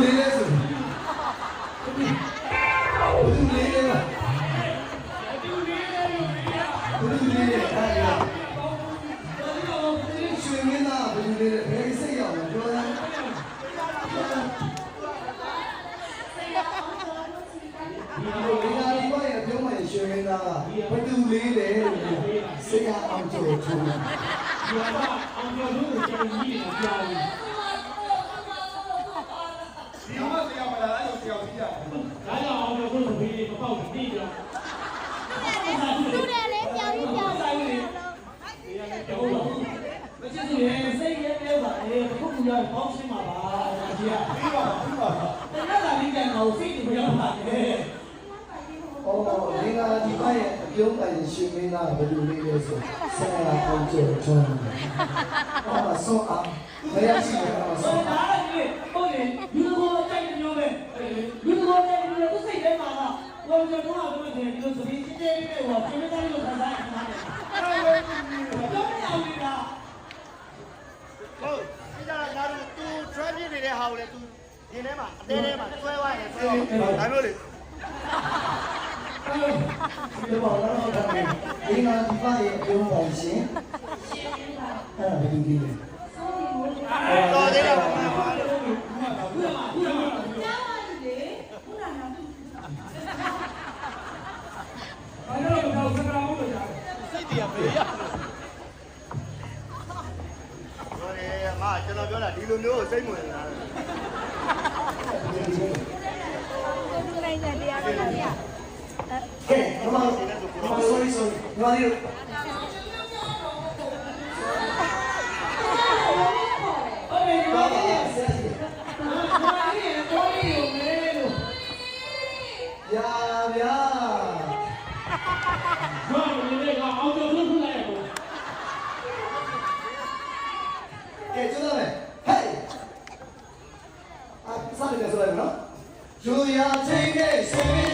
လေးလဲဆိုဘူးလေးလဲပါဘူးလေးလဲအဲ့ဒါရွှေမင်းသားဘူးလေးလဲဘယ်စိတ်ရောက်လဲပြောရမ်းဒီလိုဒီဘာရဲ့ပြောမှရွှေမင်းသားဘယ်သူလေးလဲစိတ်အောင်ကြိုးချုံဒီကအောင်ကြိုးလို့ကျန်ကြီးနေကြပြီဒီမှာဆရာမလာအဲ့လိုဆရာကြီးကြဒါကြောင့်အောင်ကြိုးလို့ဘေးလေးမပေါက်ဘူးပြီးတော့သူတယ်လေပြောင်းပြီးပြောင်းပြီးမချစ်သူရဲ့စိတ်ရဲရဲပါလေခုကရပေါင်းရှင်းပါပါဒီကပြီးပါပြီးပါတနက်လာပြီးကြတော့စိတ်တွေမရောက်ပါနဲ့အော်ဒီကဒီဘက်ရဲ့အပြုံးပိုင်ရှင်မင်းသားဘယ်လိုလေးလဲဆိုဆရာအောင်ကျော်ထွန်းဟောဆောအောင်မရရှိတော့ဆောအားဒီဟုတ်လေယူကိုတိုက်မျိုးပဲယူကိုတိုက်မျိုးသူစိတ်ထဲမှာတော့ကျော်ထွန်းအောင်လုပ်နေတယ်လို့ဆိုပြီးစစ်တဲလေးပဲဟောရှင်မင်းသားလို့ခံစားနေတာအဲ့လိုတော့မရဘူးလားဟုတ်ဒီကငါတို့သူ trap ဖြစ်နေတဲ့ဟာကိုလေသူဒီထဲမှာအသေးထဲမှာဆွဲသွားရင်ဆွဲအောင်ဒါမျိုးလေဒီဘောတော့ဒီမှာဒီပါရဲ့အပြုံးပိုင်ရှင်အဲ့ဒါဘယ်လိုလဲတော်သေးတယ်ပါကျောင်းပါလေခုနကဘာလို့တော့စကားမလို့ရတယ်စိတ်တရားမေးရတော်တယ်ငါကျွန်တော်ပြောတာဒီလိုမျိုးကိုစိတ်ဝင်နေတာသူနိုင်တဲ့တရားတော်ဗျာကဲဘာ sorry ဘာလို့呀呀！我们那个澳洲出来的。哎，知道没？嘿！啊，上面再说来着。主要这个谁？